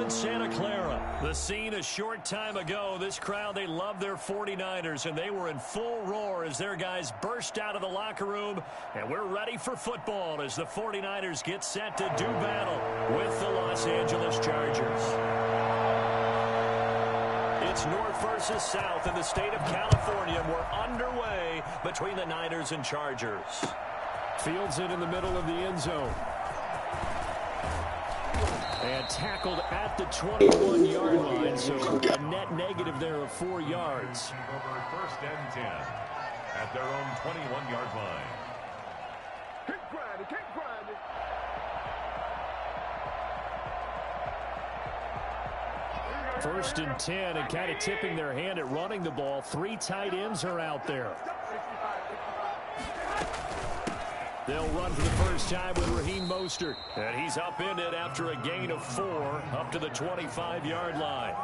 in Santa Clara. The scene a short time ago. This crowd, they love their 49ers, and they were in full roar as their guys burst out of the locker room. And we're ready for football as the 49ers get set to do battle with the Los Angeles Chargers. It's North versus South in the state of California. We're underway between the Niners and Chargers. Fields it in the middle of the end zone. And tackled at the 21-yard line, so a net negative there of 4 yards. Over 1st and 10 at their own 21-yard line. Keep grinding, keep grinding. First and 10, and kind of tipping their hand at running the ball. 3 tight ends are out there. They'll run for the first time with Raheem Mostert. And he's upended after a gain of 4 up to the 25-yard line.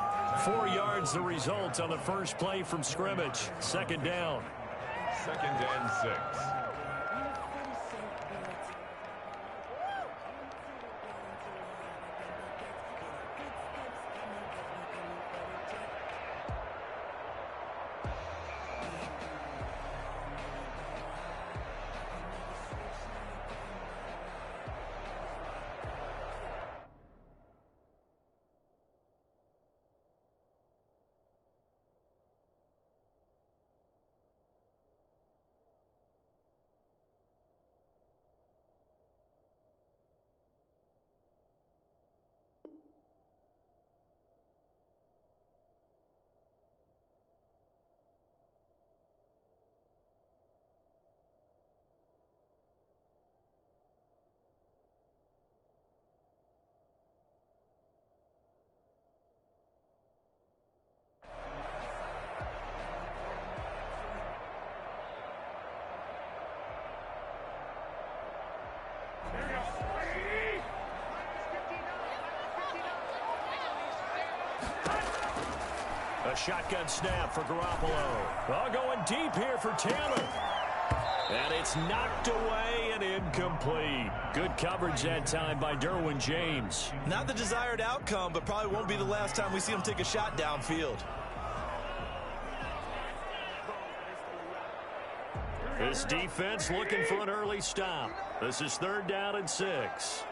4 yards the result on the first play from scrimmage. Second down. 2nd and 6. A shotgun snap for Garoppolo. Going deep here for Taylor. And it's knocked away and incomplete. Good coverage that time by Derwin James. Not the desired outcome, but probably won't be the last time we see him take a shot downfield. This defense looking for an early stop. This is 3rd down and 6.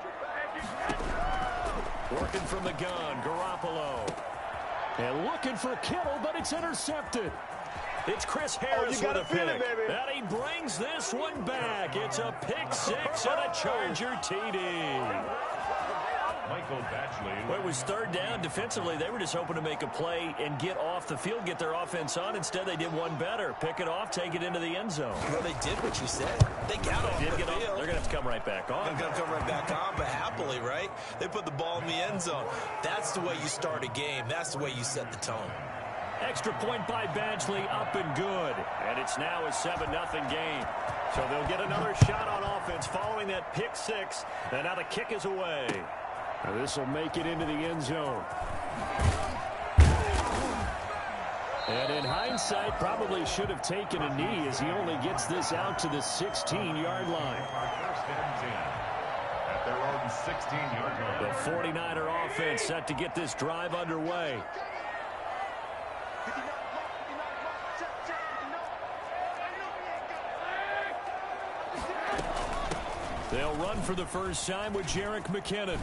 Working from the gun, Garoppolo. And looking for Kittle, but it's intercepted. It's Chris Harris with a pick. And he brings this one back. It's a pick 6 and a Charger TD. Michael Badgley. Well, it was 3rd down. Defensively, they were just hoping to make a play and get off the field, get their offense on. Instead, they did one better. Pick it off, take it into the end zone. Well, they did what you said. They got off the field. They're going to have to come right back on. They're going to come right back on, but happily, right? They put the ball in the end zone. That's the way you start a game. That's the way you set the tone. Extra point by Badgley, up and good. And it's now a 7-0 game. So they'll get another shot on offense following that pick 6. And now the kick is away. Now this will make it into the end zone. And in hindsight, probably should have taken a knee as he only gets this out to the 16-yard line. 1st and 10 at their own 16-yard line. The 49er offense set to get this drive underway. They'll run for the first time with Jerick McKinnon.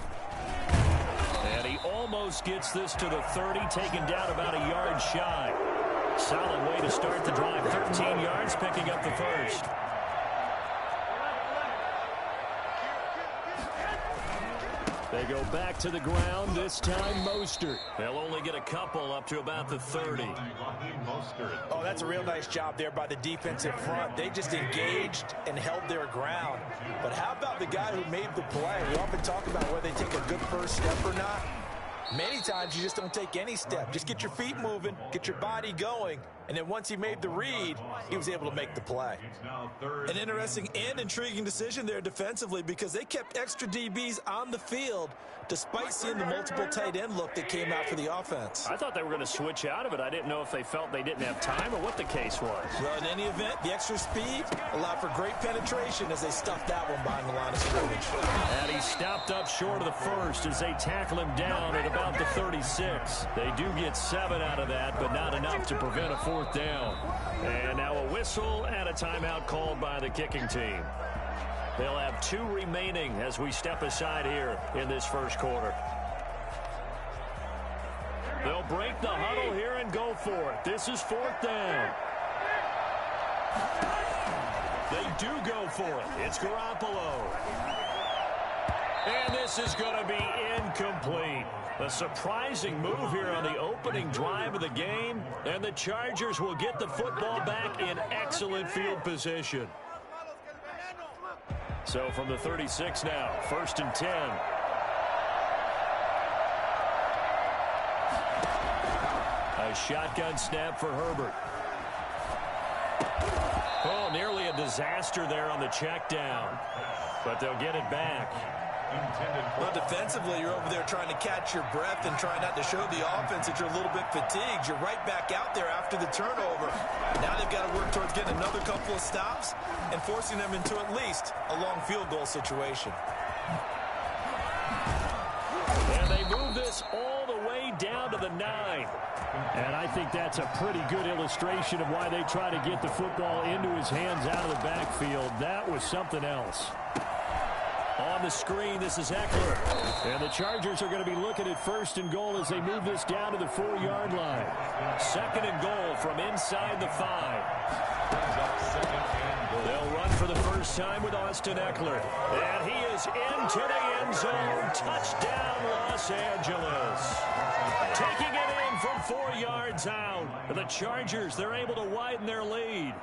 And he almost gets this to the 30, taken down about a yard shy. Solid way to start the drive. 13 yards, picking up the first. They go back to the ground, this time Mostert. They'll only get a couple up to about the 30. Oh, that's a real nice job there by the defensive front. They just engaged and held their ground. But how about the guy who made the play? We often talk about whether they take a good first step or not. Many times you just don't take any step. Just get your feet moving, get your body going, And then once he made the read, he was able to make the play. An interesting and intriguing decision there defensively because they kept extra DBs on the field despite seeing the multiple tight end look that came out for the offense. I thought they were going to switch out of it. I didn't know if they felt they didn't have time or what the case was. Well, in any event, the extra speed allowed for great penetration as they stuffed that one behind the line of scrimmage. And he stopped up short of the first as they tackle him down at about the 36. They do get 7 out of that, but not enough to prevent a fourth down. And now a whistle and a timeout called by the kicking team. They'll have 2 remaining as we step aside here in this first quarter. They'll break the huddle here and go for it. This is 4th down. They do go for it. It's Garoppolo. And this is going to be incomplete. A surprising move here on the opening drive of the game, and the Chargers will get the football back in excellent field position. So from the 36 now, 1st and 10. A shotgun snap for Herbert. Oh, nearly a disaster there on the check down, but they'll get it back. Well, defensively, you're over there trying to catch your breath and try not to show the offense that you're a little bit fatigued. You're right back out there after the turnover. Now they've got to work towards getting another couple of stops and forcing them into at least a long field goal situation. And they move this all the way down to the 9. And I think that's a pretty good illustration of why they try to get the football into his hands out of the backfield. That was something else. On the screen, this is Eckler. And the Chargers are going to be looking at 1st and goal as they move this down to the 4-yard line. 2nd and goal from inside the 5. They'll run for the first time with Austin Eckler. And he is into the end zone. Touchdown, Los Angeles. Taking it in from 4 yards out. The Chargers, they're able to widen their lead.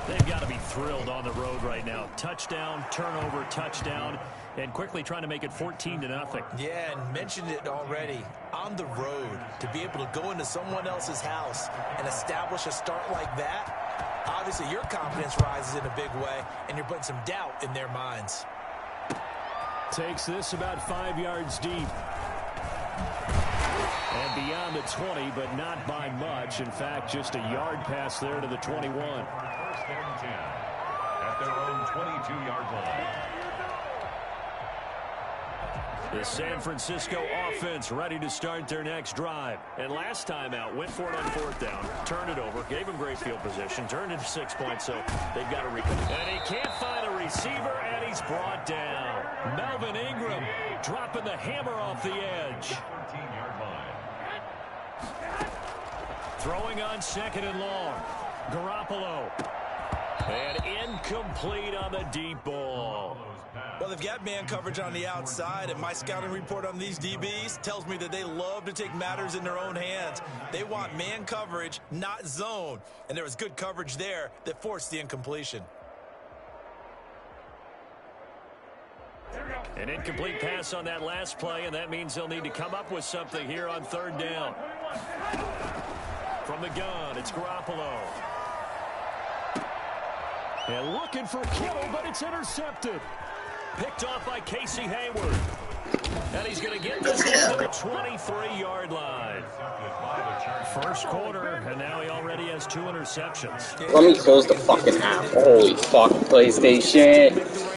They've got to be thrilled on the road right now. Touchdown, turnover, touchdown, and quickly trying to make it 14-0. Yeah, and mentioned it already. On the road, to be able to go into someone else's house and establish a start like that, obviously your confidence rises in a big way, and you're putting some doubt in their minds. Takes this about 5 yards deep. And beyond the 20, but not by much. In fact, just a yard pass there to the 21. 1st and 10 at their own 22-yard line. The San Francisco offense ready to start their next drive. And last time out, went for it on 4th down, turned it over, gave him great field position, turned into 6 points, so they've got to recover. And he can't find a receiver, and he's brought down. Melvin Ingram dropping the hammer off the edge. 13-yard line. Throwing on 2nd and long. Garoppolo. And incomplete on the deep ball. Well, they've got man coverage on the outside, and my scouting report on these DBs tells me that they love to take matters in their own hands. They want man coverage, not zone. And there was good coverage there that forced the incompletion. An incomplete pass on that last play, and that means they'll need to come up with something here on 3rd down. From the gun, it's Garoppolo. And looking for Kittle, but it's intercepted. Picked off by Casey Hayward. And he's going to get this into the 23-yard line. First quarter, and now he already has 2 interceptions. Let me close the fucking app. Holy fuck, PlayStation.